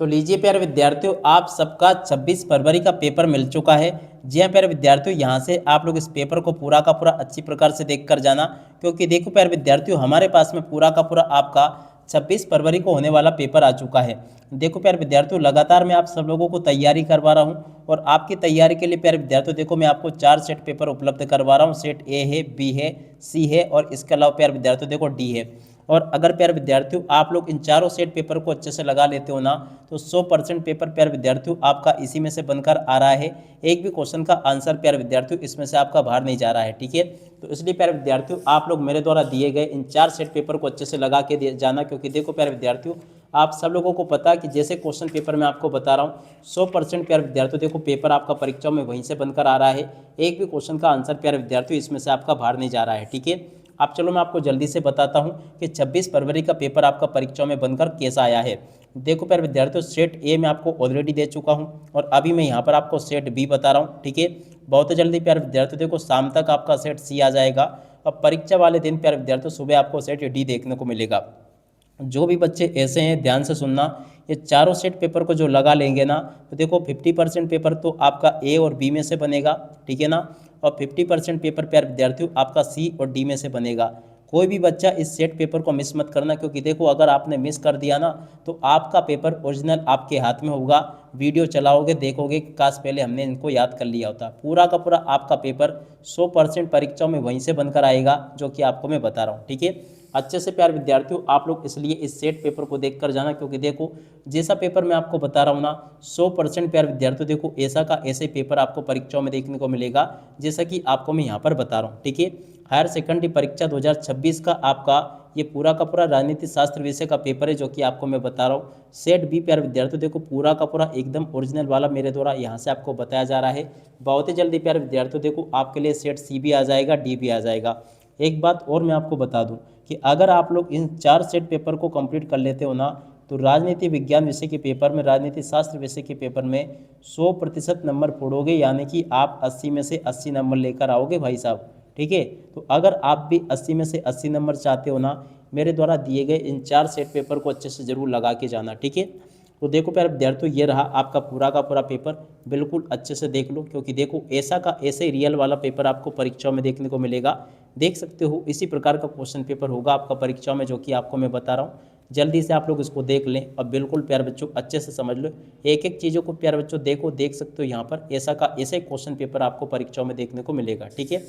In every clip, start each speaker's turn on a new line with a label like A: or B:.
A: तो लीजिए प्यारे विद्यार्थियों, आप सबका 26 फरवरी का पेपर मिल चुका है। जी हाँ प्यारे विद्यार्थियों, यहाँ से आप लोग इस पेपर को पूरा का पूरा अच्छी प्रकार से देख कर जाना, क्योंकि देखो प्यारे विद्यार्थियों, हमारे पास में पूरा का पूरा आपका 26 फरवरी को होने वाला पेपर आ चुका है। देखो प्यारे विद्यार्थियों, लगातार मैं आप सब लोगों को तैयारी करवा रहा हूँ और आपकी तैयारी के लिए प्यारे विद्यार्थियों देखो, मैं आपको 4 सेट पेपर उपलब्ध करवा रहा हूँ। सेट ए है, बी है, सी है और इसके अलावा प्यारे विद्यार्थियों देखो डी है। और अगर प्यारे विद्यार्थियों आप लोग इन चारों सेट पेपर को अच्छे से लगा लेते हो ना, तो 100% पेपर प्यारे विद्यार्थियों आपका इसी में से बनकर आ रहा है। एक भी क्वेश्चन का आंसर प्यारे विद्यार्थियों इसमें से आपका बाहर नहीं जा रहा है। ठीक है, तो इसलिए प्यारे विद्यार्थियों आप लोग मेरे द्वारा दिए गए इन 4 सेट पेपर को अच्छे से लगा के जाना, क्योंकि देखो प्यारे विद्यार्थियों, आप सब लोगों को पता है कि जैसे क्वेश्चन पेपर मैं आपको बता रहा हूँ, 100% प्यारे विद्यार्थियों देखो पेपर आपका परीक्षाओं में वहीं से बनकर आ रहा है। एक भी क्वेश्चन का आंसर प्यारे विद्यार्थियों इसमें से आपका बाहर नहीं जा रहा है। ठीक है, अब चलो मैं आपको जल्दी से बताता हूं कि 26 फरवरी का पेपर आपका परीक्षा में बनकर कैसा आया है। देखो प्यारे विद्यार्थियों, सेट ए मैं आपको ऑलरेडी दे चुका हूं और अभी मैं यहां पर आपको सेट बी बता रहा हूं। ठीक है, बहुत जल्दी प्यारे विद्यार्थियों देखो शाम तक आपका सेट सी आ जाएगा और परीक्षा वाले दिन प्यारे विद्यार्थियों सुबह आपको सेट डी देखने को मिलेगा। जो भी बच्चे ऐसे हैं ध्यान से सुनना, ये चारों सेट पेपर को जो लगा लेंगे ना, तो देखो 50% पेपर तो आपका ए और बी में से बनेगा। ठीक है ना, और 50% पेपर प्यारे विद्यार्थियों आपका सी और डी में से बनेगा। कोई भी बच्चा इस सेट पेपर को मिस मत करना, क्योंकि देखो अगर आपने मिस कर दिया ना, तो आपका पेपर ओरिजिनल आपके हाथ में होगा। वीडियो चलाओगे, देखोगे कि काश पहले हमने इनको याद कर लिया होता। पूरा का पूरा आपका पेपर 100% परीक्षाओं में वहीं से बनकर आएगा, जो कि आपको मैं बता रहा हूँ। ठीक है, अच्छे से प्यारे विद्यार्थियों आप लोग इसलिए इस सेट पेपर को देख कर जाना, क्योंकि देखो जैसा पेपर मैं आपको बता रहा हूँ ना, 100% प्यारे विद्यार्थियों देखो ऐसा का ऐसे पेपर आपको परीक्षाओं में देखने को मिलेगा, जैसा कि आपको मैं यहाँ पर बता रहा हूँ। ठीक है, हायर सेकेंडरी परीक्षा 2026 का आपका ये पूरा का पूरा राजनीति शास्त्र विषय का पेपर है, जो कि आपको मैं बता रहा हूँ। सेट बी प्यारे विद्यार्थियों देखो पूरा का पूरा एकदम ओरिजिनल वाला मेरे द्वारा यहाँ से आपको बताया जा रहा है। बहुत ही जल्दी प्यारे विद्यार्थियों देखो आपके लिए सेट सी भी आ जाएगा, डी भी आ जाएगा। एक बात और मैं आपको बता दूं कि अगर आप लोग इन 4 सेट पेपर को कंप्लीट कर लेते हो ना, तो राजनीति विज्ञान विषय के पेपर में, राजनीति शास्त्र विषय के पेपर में 100% नंबर फोड़ोगे, यानी कि आप 80 में से 80 नंबर लेकर आओगे भाई साहब। ठीक है, तो अगर आप भी 80 में से 80 नंबर चाहते हो ना, मेरे द्वारा दिए गए इन 4 सेट पेपर को अच्छे से जरूर लगा के जाना। ठीक है, तो देखो प्यारे विद्यार्थियों, ये रहा आपका पूरा का पूरा पेपर। बिल्कुल अच्छे से देख लो, क्योंकि देखो ऐसा का ऐसे ही रियल वाला पेपर आपको परीक्षाओं में देखने को मिलेगा। देख सकते हो इसी प्रकार का क्वेश्चन पेपर होगा आपका परीक्षा में, जो कि आपको मैं बता रहा हूँ। जल्दी से आप लोग इसको देख लें और बिल्कुल प्यारे बच्चों अच्छे से समझ लो। एक एक चीज़ों को प्यारे बच्चों देखो, देख सकते हो यहाँ पर ऐसा का ऐसे क्वेश्चन पेपर आपको परीक्षाओं में देखने को मिलेगा। ठीक है,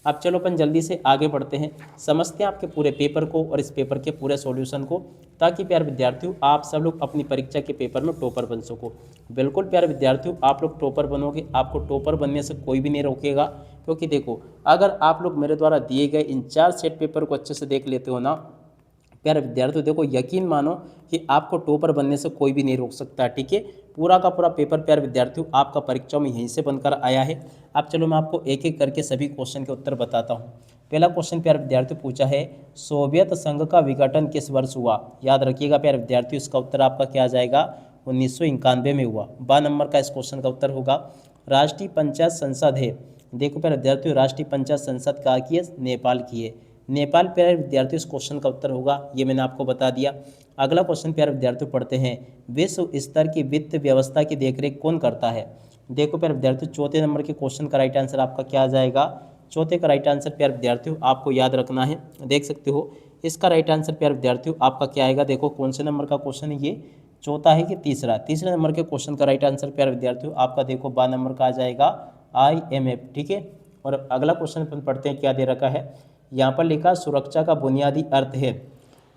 A: अब चलो अपन जल्दी से आगे बढ़ते हैं, समझते हैं आपके पूरे पेपर को और इस पेपर के पूरे सॉल्यूशन को, ताकि प्यारे विद्यार्थियों आप सब लोग अपनी परीक्षा के पेपर में टॉपर बन सको। बिल्कुल प्यारे विद्यार्थियों आप लोग टॉपर बनोगे, आपको टॉपर बनने से कोई भी नहीं रोकेगा। क्योंकि देखो अगर आप लोग मेरे द्वारा दिए गए इन 4 सेट पेपर को अच्छे से देख लेते हो ना, प्यारे विद्यार्थियों देखो यकीन मानो कि आपको टॉपर बनने से कोई भी नहीं रोक सकता। ठीक है, पूरा का पूरा पेपर प्यारे विद्यार्थियों आपका परीक्षाओं में यहीं से बनकर आया है। अब चलो मैं आपको एक एक करके सभी क्वेश्चन के उत्तर बताता हूँ। पहला क्वेश्चन प्यारे विद्यार्थियों पूछा है, सोवियत संघ का विघटन किस वर्ष हुआ? याद रखिएगा प्यारे विद्यार्थियों, इसका उत्तर आपका क्या आ जाएगा? 1991 में हुआ। 12 नंबर का इस क्वेश्चन का उत्तर होगा। राष्ट्रीय पंचायत संसद है, देखो प्यारे विद्यार्थियों राष्ट्रीय पंचायत संसद कहाँ की है? नेपाल की है। नेपाल प्यारे विद्यार्थियों इस क्वेश्चन का उत्तर होगा, ये मैंने आपको बता दिया। अगला क्वेश्चन प्यारे विद्यार्थियों पढ़ते हैं, विश्व स्तर की वित्त व्यवस्था की देखरेख कौन करता है? देखो प्यारे विद्यार्थियों चौथे नंबर के क्वेश्चन का राइट आंसर आपका क्या आ जाएगा? चौथे का राइट आंसर प्यारे विद्यार्थियों आपको याद रखना है, देख सकते हो इसका राइट आंसर प्यारे विद्यार्थियों आपका क्या आएगा? देखो कौन से नंबर का क्वेश्चन है ये, चौथा है कि तीसरा? तीसरे नंबर के क्वेश्चन का राइट आंसर प्यारे विद्यार्थियों आपका देखो 12 नंबर का आ जाएगा IMF। ठीक है, और अगला क्वेश्चन अपन पढ़ते हैं, क्या दे रखा है यहाँ पर लिखा, सुरक्षा का बुनियादी अर्थ है।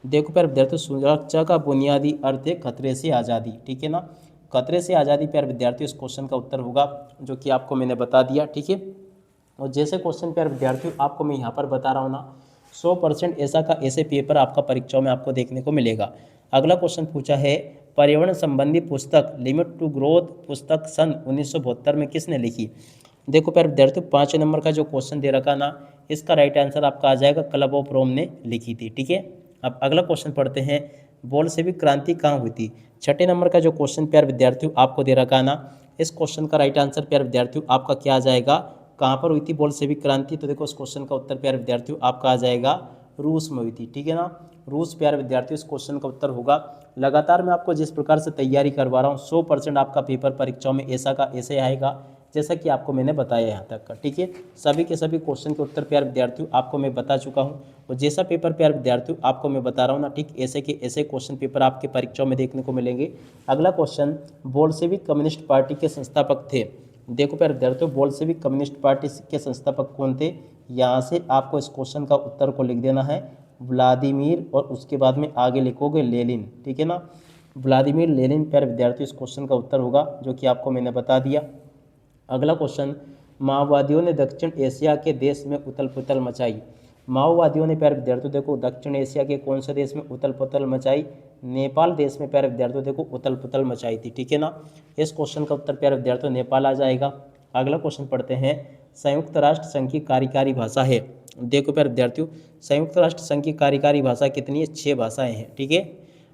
A: देखो प्यारे विद्यार्थियों सुरक्षा का बुनियादी अर्थ है खतरे से आज़ादी। ठीक है ना, खतरे से आज़ादी प्यारे विद्यार्थियों इस क्वेश्चन का उत्तर होगा, जो कि आपको मैंने बता दिया। ठीक है, और जैसे क्वेश्चन प्यारे विद्यार्थियों आपको मैं यहाँ पर बता रहा हूँ ना, 100% ऐसा का ऐसे पेपर आपका परीक्षाओं में आपको देखने को मिलेगा। अगला क्वेश्चन पूछा है, पर्यावरण संबंधी पुस्तक लिमिट टू ग्रोथ पुस्तक सन 1972 में किसने लिखी? देखो प्यारे विद्यार्थियों 5 नंबर का जो क्वेश्चन दे रखा ना, इसका राइट आंसर आपका आ जाएगा, क्लब ऑफ रोम ने लिखी थी। ठीक है, अब अगला क्वेश्चन पढ़ते हैं, बोल्शेविक क्रांति कहाँ हुई थी? छठे नंबर का जो क्वेश्चन प्यारे विद्यार्थियों आपको दे रखा ना, इस क्वेश्चन का राइट आंसर प्यारे विद्यार्थियों आपका क्या आ जाएगा? कहाँ पर हुई थी बोल्शेविक क्रांति? तो देखो इस क्वेश्चन का उत्तर प्यारे विद्यार्थियों आपका आ जाएगा रूस में हुई थी। ठीक है ना, रूस प्यारे विद्यार्थियों इस क्वेश्चन का उत्तर होगा। लगातार मैं आपको जिस प्रकार से तैयारी करवा रहा हूँ 100% आपका पेपर परीक्षाओं में ऐसा का ऐसे आएगा जैसा कि आपको मैंने बताया यहाँ तक का। ठीक है, सभी के सभी क्वेश्चन के उत्तर प्यारे विद्यार्थियों आपको मैं बता चुका हूँ और जैसा पेपर प्यारे विद्यार्थियों आपको मैं बता रहा हूँ ना, ठीक ऐसे के ऐसे क्वेश्चन पेपर आपके परीक्षाओं में देखने को मिलेंगे। अगला क्वेश्चन, बोल्शेविक कम्युनिस्ट पार्टी के संस्थापक थे। देखो प्यारे विद्यार्थियों, बोल्शेविक कम्युनिस्ट पार्टी के संस्थापक कौन थे, यहाँ से आपको इस क्वेश्चन का उत्तर को लिख देना है व्लादिमीर और उसके बाद में आगे लिखोगे लेनिन। ठीक है ना, व्लादिमीर लेनिन प्यारे विद्यार्थियों इस क्वेश्चन का उत्तर होगा, जो कि आपको मैंने बता दिया। अगला क्वेश्चन, माओवादियों ने दक्षिण एशिया के देश में उथल पुथल मचाई। माओवादियों ने प्यारे विद्यार्थियों देखो दक्षिण एशिया के कौन से देश में उथल पुथल मचाई, नेपाल देश में प्यारे विद्यार्थियों देखो उथल पुथल मचाई थी। ठीक है ना, इस क्वेश्चन का उत्तर प्यारे विद्यार्थियों नेपाल आ जाएगा। अगला क्वेश्चन पढ़ते हैं, संयुक्त राष्ट्र संघ की कार्यकारी भाषा है। देखो प्यारे विद्यार्थियों, संयुक्त राष्ट्र संघ की कार्यकारी भाषा कितनी है, 6 भाषाएं हैं। ठीक है,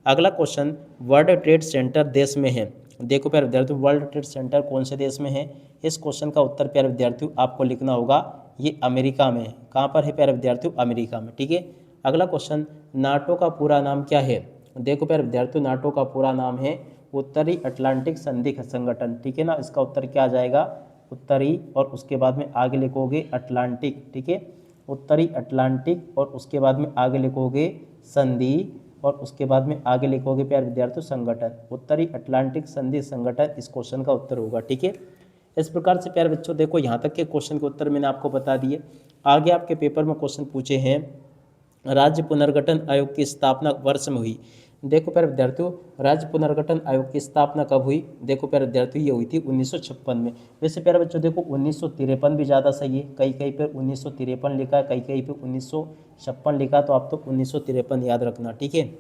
A: अगला क्वेश्चन, वर्ल्ड ट्रेड सेंटर देश में है। देखो प्यारे विद्यार्थियों, वर्ल्ड ट्रेड सेंटर कौन से देश में है, इस क्वेश्चन का उत्तर प्यारे विद्यार्थियों आपको लिखना होगा ये अमेरिका में है। कहाँ पर है प्यारे विद्यार्थियों, अमेरिका में। ठीक है, अगला क्वेश्चन, नाटो का पूरा नाम क्या है। देखो प्यारे विद्यार्थियों, नाटो का पूरा नाम है उत्तरी अटलांटिक संधि संगठन। ठीक है ना, इसका उत्तर क्या आ जाएगा, उत्तरी और उसके बाद में आगे लिखोगे अटलांटिक। ठीक है, उत्तरी अटलांटिक और उसके बाद में आगे लिखोगे संधि और उसके बाद में आगे लिखोगे प्यारे विद्यार्थियों संगठन, उत्तरी अटलांटिक संधि संगठन इस क्वेश्चन का उत्तर होगा। ठीक है, इस प्रकार से प्यारे बच्चों देखो यहाँ तक के क्वेश्चन के उत्तर मैंने आपको बता दिए। आगे आपके पेपर में क्वेश्चन पूछे हैं, राज्य पुनर्गठन आयोग की स्थापना वर्ष में हुई। देखो प्यारे विद्यार्थियों, राज्य पुनर्गठन आयोग की स्थापना कब हुई, देखो प्यारे विद्यार्थियों ये हुई थी 1956 में। वैसे प्यारे बच्चों देखो 1953 भी ज़्यादा सही है, कहीं कहीं पर 1953 लिखा है, कहीं कहीं पर 1956 लिखा, तो आप तो 1953 याद रखना। ठीक है,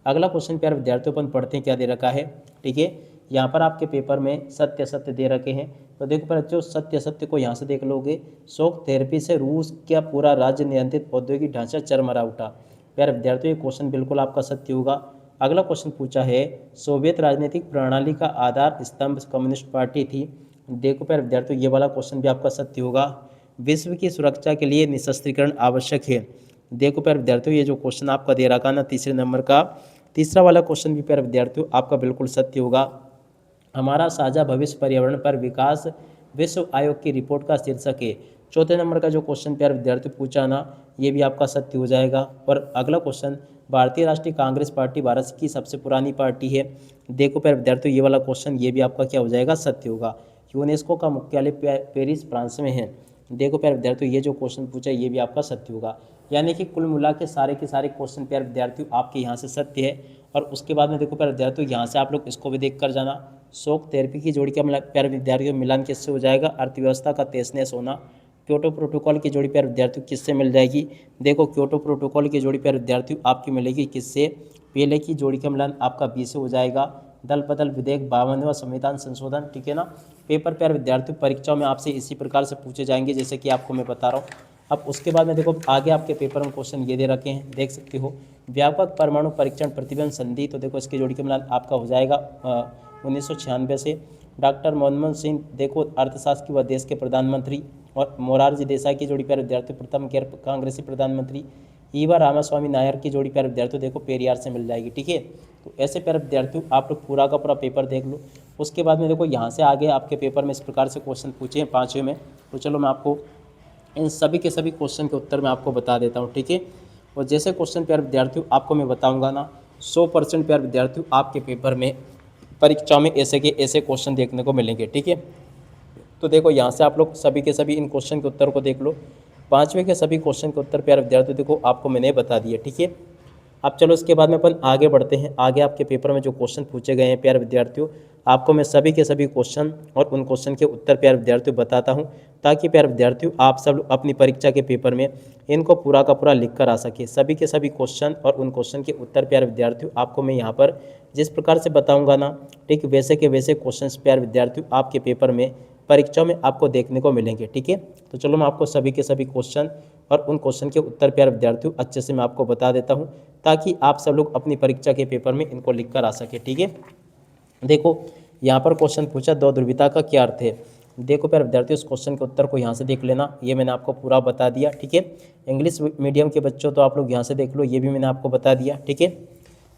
A: अगला क्वेश्चन प्यारे विद्यार्थियों अपन पढ़ते हैं क्या दे रखा है। ठीक है, यहाँ पर आपके पेपर में सत्य सत्य दे रखे हैं, तो देखो प्यारे बच्चों सत्य सत्य को यहाँ से देख लोगे, शॉक थेरेपी से रूस का पूरा राज्य नियंत्रित औद्योगिक ढांचा चरमरा उठा। प्यारे विद्यार्थियों ये क्वेश्चन बिल्कुल आपका सत्य होगा। अगला क्वेश्चन पूछा है, सोवियत राजनीतिक प्रणाली का आधार स्तंभ कम्युनिस्ट पार्टी थी। देखो प्यारे विद्यार्थियों ये वाला क्वेश्चन भी आपका सत्य होगा। विश्व की सुरक्षा के लिए निशस्त्रीकरण आवश्यक है। देखो प्यारे विद्यार्थियों ये जो क्वेश्चन आपका दे रखा ना तीसरे नंबर का, तीसरा वाला क्वेश्चन भी प्यारे विद्यार्थियों आपका बिल्कुल सत्य होगा। हमारा साझा भविष्य पर्यावरण पर विकास विश्व आयोग की रिपोर्ट का शीर्षक है। चौथे नंबर का जो क्वेश्चन प्यारे विद्यार्थियों पूछा ना, ये भी आपका सत्य हो जाएगा। और अगला क्वेश्चन, भारतीय राष्ट्रीय कांग्रेस पार्टी भारत की सबसे पुरानी पार्टी है। देखो प्यारे विद्यार्थियों ये वाला क्वेश्चन ये भी आपका क्या हो जाएगा, सत्य होगा। यूनेस्को का मुख्यालय पेरिस फ्रांस में है। देखो प्यारे विद्यार्थियों ये जो क्वेश्चन पूछा ये भी आपका सत्य होगा। यानी कि कुल मिला के सारे क्वेश्चन प्यारे विद्यार्थियों आपके यहाँ से सत्य है। और उसके बाद में देखो प्यारे विद्यार्थियों यहाँ से आप लोग इसको भी देख कर जाना, शॉक थेरेपी की जोड़ी का प्यारे विद्यार्थियों मिलान किससे हो जाएगा, अर्थव्यवस्था का तहस होना। क्योटो प्रोटोकॉल की जोड़ी प्यारे विद्यार्थियों किससे मिल जाएगी, देखो क्योटो प्रोटोकॉल की जोड़ी प्यारे विद्यार्थियों आपकी मिलेगी किससे, पहले की जोड़ी का मिलान आपका बी से हो जाएगा। दल बदल विधेयक 52वां संविधान संशोधन। ठीक है ना, पेपर प्यारे विद्यार्थियों परीक्षाओं में आपसे इसी प्रकार से पूछे जाएंगे जैसे कि आपको मैं बता रहा हूँ। अब उसके बाद में देखो आगे आपके पेपर में क्वेश्चन ये दे रखे हैं, देख सकते हो, व्यापक परमाणु परीक्षण प्रतिबंध संधि, तो देखो इसकी जोड़ी का मिलान आपका हो जाएगा 1996 से। डॉक्टर मनमोहन सिंह देखो अर्थशास्त्री व देश के प्रधानमंत्री, और मोरारजी देसाई की जोड़ी प्यारे विद्यार्थियों प्रथम गैर कांग्रेसी प्रधानमंत्री। ईवा रामास्वामी नायर की जोड़ी प्यारे विद्यार्थियों देखो पेरियार से मिल जाएगी। ठीक है, तो ऐसे प्यारे विद्यार्थियों आप लोग पूरा का पूरा पेपर देख लो। उसके बाद में देखो यहाँ से आगे आपके पेपर में इस प्रकार से क्वेश्चन पूछे हैं 5वें में, तो चलो मैं आपको इन सभी के सभी क्वेश्चन के उत्तर मैं आपको बता देता हूँ। ठीक है, और जैसे क्वेश्चन प्यारे विद्यार्थियों आपको मैं बताऊँगा ना, 100% प्यारे विद्यार्थियों आपके पेपर में परीक्षा में ऐसे के ऐसे क्वेश्चन देखने को मिलेंगे। ठीक है, तो देखो यहाँ से आप लोग सभी के सभी इन क्वेश्चन के उत्तर को देख लो। 5वें के सभी क्वेश्चन के उत्तर प्यारे विद्यार्थियों देखो आपको मैंने बता दिए। ठीक है, अब चलो इसके बाद में अपन आगे बढ़ते हैं। आगे आपके पेपर में जो क्वेश्चन पूछे गए हैं प्यारे विद्यार्थियों, आपको मैं सभी के सभी क्वेश्चन और उन क्वेश्चन के उत्तर प्यारे विद्यार्थियों बताता हूं, ताकि प्यारे विद्यार्थियों आप सब लोग अपनी परीक्षा के पेपर में इनको पूरा का पूरा लिख कर आ सके। सभी के सभी क्वेश्चन और उन क्वेश्चन के उत्तर प्यारे विद्यार्थियों आपको मैं यहाँ पर जिस प्रकार से बताऊँगा ना, ठीक वैसे के वैसे क्वेश्चन प्यारे विद्यार्थियों आपके पेपर में परीक्षाओं में आपको देखने को मिलेंगे। ठीक है, तो चलो मैं आपको सभी के सभी क्वेश्चन और उन क्वेश्चन के उत्तर प्यारे विद्यार्थियों अच्छे से मैं आपको बता देता हूं, ताकि आप सब लोग अपनी परीक्षा के पेपर में इनको लिख कर आ सके। ठीक है, देखो यहाँ पर क्वेश्चन पूछा, दो ध्रुवीयता का क्या अर्थ है। देखो प्यारे विद्यार्थियों, इस क्वेश्चन के उत्तर को यहाँ से देख लेना, ये मैंने आपको पूरा बता दिया। ठीक है, इंग्लिश मीडियम के बच्चों तो आप लोग यहाँ से देख लो, ये भी मैंने आपको बता दिया। ठीक है,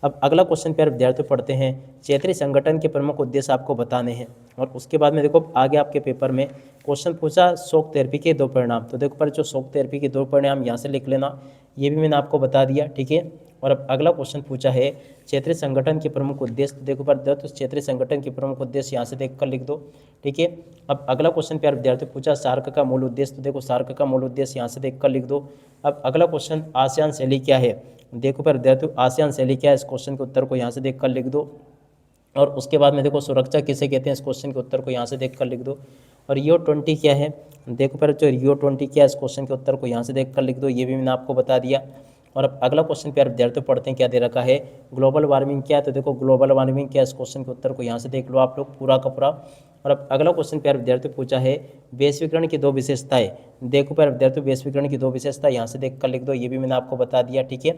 A: अब अगला क्वेश्चन प्यारे विद्यार्थियों पढ़ते हैं। क्षेत्रीय संगठन के प्रमुख उद्देश्य आपको बताने हैं। और उसके बाद में देखो आगे आपके पेपर में क्वेश्चन पूछा शॉक थेरेपी के 2 परिणाम। तो देखो पर जो शॉक थेरेपी के 2 परिणाम यहाँ से लिख लेना, ये भी मैंने आपको बता दिया। ठीक है, और अब अगला क्वेश्चन पूछा है क्षेत्रीय संगठन के प्रमुख उद्देश्य। तो देखो पर तो क्षेत्रीय संगठन के प्रमुख उद्देश्य यहाँ से देख कर लिख दो। ठीक है, अब अगला क्वेश्चन प्यारे विद्यार्थी पूछा सार्क का मूल उद्देश्य। तो देखो सार्क का मूल उद्देश्य यहाँ से देख कर लिख दो। अब अगला क्वेश्चन आसियान शैली क्या है। देखो पर विद्यार्थियों आसियान शैली क्या है, इस क्वेश्चन के उत्तर को यहाँ से देख कर लिख दो। और उसके बाद में देखो सुरक्षा किसे कहते हैं, इस क्वेश्चन के उत्तर को यहाँ से देख कर लिख दो। और रियो 20 क्या है, देखो पर जो रियो 20 क्या है, इस क्वेश्चन के उत्तर को यहाँ से देख कर लिख दो, ये भी मैंने आपको बता दिया। और अब अगला क्वेश्चन प्यारे विद्यार्थियों पढ़ते हैं, क्या दे रखा है ग्लोबल वार्मिंग क्या है। तो देखो ग्लोबल वार्मिंग क्या है, इस क्वेश्चन के उत्तर को यहाँ से देख लो आप लोग पूरा का पूरा। और अब अगला क्वेश्चन प्यारे विद्यार्थियों पूछा है वैश्वीकरण की 2 विशेषताएं। देखो प्यारे विद्यार्थियों वैश्वीकरण की 2 विशेषताएं यहाँ से देख कर लिख दो, ये भी मैंने आपको बता दिया। ठीक है,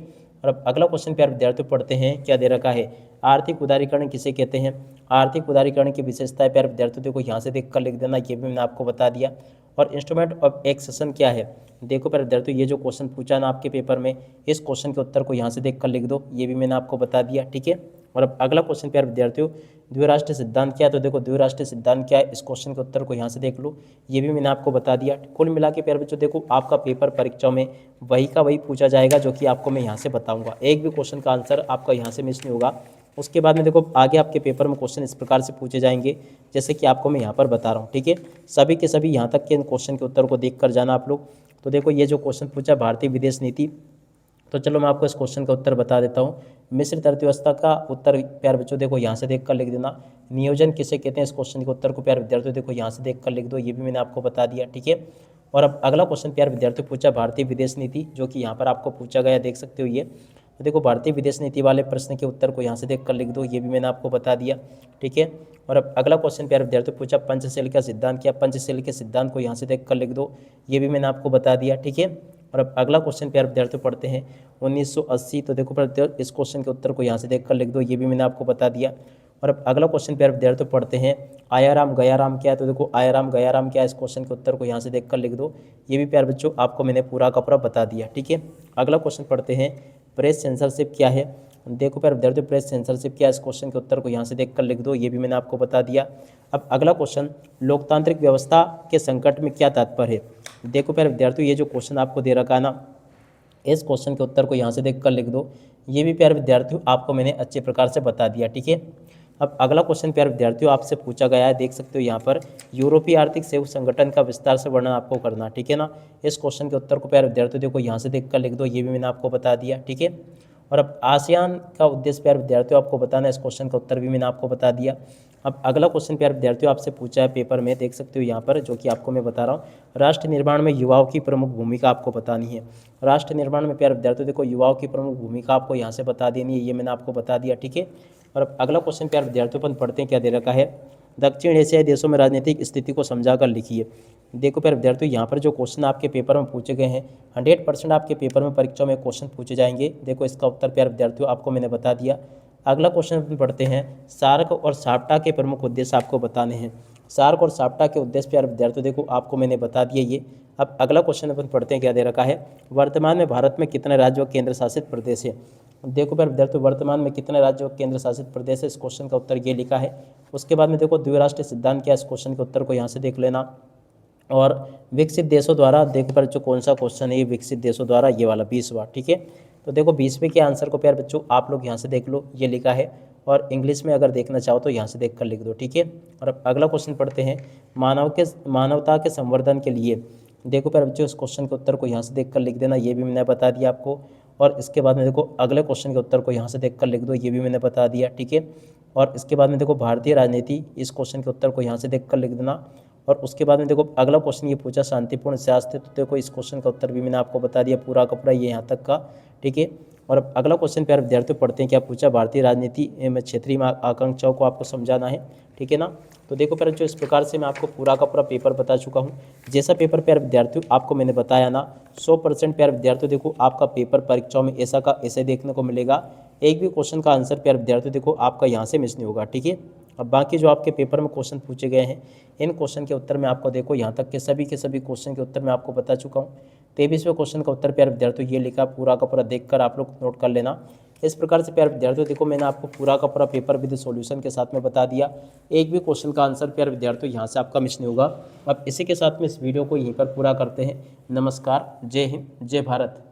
A: और अब अगला क्वेश्चन प्यारे विद्यार्थियों पढ़ते हैं, क्या दे रखा है आर्थिक उदारीकरण किसे कहते हैं। आर्थिक उदारीकरण की विशेषताएं प्यारे विद्यार्थियों देखो यहाँ से देख कर लिख देना, ये भी मैंने आपको बता दिया। और इंस्ट्रूमेंट ऑफ एक्सेशन क्या है। देखो प्यारे विद्यार्थियों ये जो क्वेश्चन पूछा ना आपके पेपर में, इस क्वेश्चन के उत्तर को यहाँ से देख कर लिख दो, ये भी मैंने आपको बता दिया। ठीक है, और अब अगला क्वेश्चन प्यारे विद्यार्थियों द्विराष्ट्रीय सिद्धांत क्या है। तो देखो द्विराष्ट्रीय सिद्धांत क्या है, इस क्वेश्चन के उत्तर को यहाँ से देख लो, ये भी मैंने आपको बता दिया। कुल मिला के प्यारे बच्चों देखो आपका पेपर परीक्षाओं में वही का वही पूछा जाएगा जो कि आपको मैं यहाँ से बताऊंगा, एक भी क्वेश्चन का आंसर आपका यहाँ से मिस नहीं होगा। उसके बाद में देखो आगे आपके पेपर में क्वेश्चन इस प्रकार से पूछे जाएंगे जैसे कि आपको मैं यहाँ पर बता रहा हूँ। ठीक है, सभी के सभी यहाँ तक के क्वेश्चन के उत्तर को देख कर जाना आप लोग। तो देखो ये जो क्वेश्चन पूछा भारतीय विदेश नीति, तो चलो मैं आपको इस क्वेश्चन का उत्तर बता देता हूँ। मिश्रित अर्थव्यवस्था का उत्तर प्यारे बच्चों देखो यहाँ से देख कर लिख देना। नियोजन किसे कहते हैं, इस क्वेश्चन के उत्तर को प्यारे विद्यार्थियों देखो यहाँ से देख कर लिख दो, ये भी मैंने आपको बता दिया। ठीक है, और अब अगला क्वेश्चन प्यारे विद्यार्थियों पूछा भारतीय विदेश नीति, जो कि यहाँ पर आपको पूछा गया, देख सकते हो ये। तो देखो भारतीय विदेश नीति वाले प्रश्न के उत्तर को यहाँ से देख कर लिख दो, ये भी मैंने आपको बता दिया। ठीक है, और अब अगला क्वेश्चन प्यारे विद्यार्थियों पूछा पंचशील का सिद्धांत क्या, पंचशील के सिद्धांत को यहाँ से देख कर लिख दो, ये भी मैंने आपको बता दिया। ठीक है, और अब अगला क्वेश्चन प्यारे विद्यार्थियों पढ़ते हैं 1980। तो देखो पर इस क्वेश्चन के उत्तर को यहाँ से देख कर लिख दो, ये भी मैंने आपको बता दिया। और अब अगला क्वेश्चन प्यारे विद्यार्थियों पढ़ते हैं आयाराम गयाराम क्या है। तो देखो आयाराम गयाराम क्या है, इस क्वेश्चन के उत्तर को यहाँ से देख कर लिख दो, ये भी प्यारे बच्चों आपको मैंने पूरा का पूरा बता दिया। ठीक है, अगला क्वेश्चन पढ़ते हैं प्रेस सेंसरशिप क्या है। देखो प्यारे विद्यार्थियों प्रेस सेंसरशिप क्या है, इस क्वेश्चन के उत्तर को यहाँ से देख कर लिख दो, ये भी मैंने आपको बता दिया। अब अगला क्वेश्चन लोकतांत्रिक व्यवस्था के संकट में क्या तात्पर्य है। देखो प्यारे विद्यार्थियों ये जो क्वेश्चन आपको दे रखा है ना, इस क्वेश्चन के उत्तर को यहाँ से देख कर लिख दो, ये भी प्यारे विद्यार्थियों आपको मैंने अच्छे प्रकार से बता दिया। ठीक है, अब अगला क्वेश्चन प्यारे विद्यार्थियों आपसे पूछा गया है, देख सकते हो यहाँ पर यूरोपीय आर्थिक सहयोग संगठन का विस्तार से वर्णन आपको करना। ठीक है ना, इस क्वेश्चन के उत्तर को प्यारे विद्यार्थियों देखो यहाँ से देख कर लिख दो, ये भी मैंने आपको बता दिया। ठीक है, और अब आसियान का उद्देश्य प्यारे विद्यार्थियों आपको बताना, इस क्वेश्चन का उत्तर भी मैंने आपको बता दिया। अब अगला क्वेश्चन प्यारे विद्यार्थियों आपसे पूछा है पेपर में, देख सकते हो यहाँ पर, जो कि आपको मैं बता रहा हूँ, राष्ट्र निर्माण में युवाओं की प्रमुख भूमिका आपको बतानी है। राष्ट्र निर्माण में प्यारे विद्यार्थियों देखो युवाओं की प्रमुख भूमिका आपको यहाँ से बता देनी है, ये मैंने आपको बता दिया। ठीक है, और अब अगला क्वेश्चन प्यारे विद्यार्थियों पर पढ़ते हैं, क्या दे रखा है दक्षिण एशियाई देशों में राजनीतिक स्थिति को समझाकर लिखिए। देखो प्यारे विद्यार्थियों यहाँ पर जो क्वेश्चन आपके पेपर में पूछे गए हैं 100% आपके पेपर में परीक्षा में क्वेश्चन पूछे जाएंगे। देखो इसका उत्तर प्यारे विद्यार्थियों आपको मैंने बता दिया। अगला क्वेश्चन पढ़ते हैं सार्क और साप्टा के प्रमुख उद्देश्य आपको बताने हैं। सार्क और साप्टा के उद्देश्य प्यारे विद्यार्थियों देखो आपको मैंने बता दिया ये। अब अगला क्वेश्चन अपन पढ़ते हैं, क्या दे रखा है वर्तमान में भारत में कितने राज्य व केंद्र शासित प्रदेश है। देखो प्यारे विद्यार्थियों वर्तमान में कितने राज्य और केंद्र शासित प्रदेश है, इस क्वेश्चन का उत्तर ये लिखा है। उसके बाद में देखो द्विराष्ट्रीय सिद्धांत क्या है, इस क्वेश्चन के उत्तर को यहाँ से देख लेना। और विकसित देशों द्वारा, देखो पर जो कौन सा क्वेश्चन है ये विकसित देशों द्वारा, ये वाला 20वां। ठीक है, तो देखो 20वें के आंसर को प्यारे बच्चों आप लोग यहाँ से देख लो, ये लिखा है। और इंग्लिश में अगर देखना चाहो तो यहाँ से देख कर लिख दो। ठीक है, और अब अगला क्वेश्चन पढ़ते हैं मानवता के संवर्धन के लिए। देखो प्यारे बच्चों इस क्वेश्चन के उत्तर को यहाँ से देख कर लिख देना, ये भी मैंने बता दिया आपको। और इसके बाद में देखो अगले क्वेश्चन के उत्तर को यहाँ से देख कर लिख दो, ये भी मैंने बता दिया। ठीक है, और इसके बाद में देखो भारतीय राजनीति, इस क्वेश्चन के उत्तर को यहाँ से देख कर लिख देना। और उसके बाद में देखो अगला क्वेश्चन ये पूछा शांतिपूर्ण शास्त्र, तो देखो इस क्वेश्चन का उत्तर भी मैंने आपको बता दिया पूरा का पूरा, ये यहाँ तक का। ठीक है, और अब अगला क्वेश्चन प्यारे विद्यार्थियों पढ़ते हैं, क्या पूछा भारतीय राजनीति में क्षेत्रीय आकांक्षाओं को आपको समझाना है। ठीक है ना, तो देखो प्यारे जो इस प्रकार से मैं आपको पूरा का पूरा पेपर बता चुका हूँ। जैसा पेपर प्यारे विद्यार्थियों आपको मैंने बताया ना, 100% प्यारे विद्यार्थियों देखो आपका पेपर परीक्षाओं में ऐसा का ऐसे देखने को मिलेगा। एक भी क्वेश्चन का आंसर प्यारे विद्यार्थियों देखो आपका यहाँ से मिस नहीं होगा। ठीक है, अब बाकी जो आपके पेपर में क्वेश्चन पूछे गए हैं, इन क्वेश्चन के उत्तर मैं आपको देखो यहाँ तक के सभी क्वेश्चन के उत्तर मैं आपको बता चुका हूँ। 23वें क्वेश्चन का उत्तर प्यारे विद्यार्थियों ये लिखा, पूरा का पूरा देखकर आप लोग नोट कर लेना। इस प्रकार से प्यारे विद्यार्थियों देखो मैंने आपको पूरा का पूरा पेपर विद सॉल्यूशन के साथ में बता दिया। एक भी क्वेश्चन का आंसर प्यारे विद्यार्थियों यहाँ से आपका मिस नहीं होगा। अब इसी के साथ में इस वीडियो को यहीं पर पूरा करते हैं। नमस्कार, जय हिंद, जय भारत।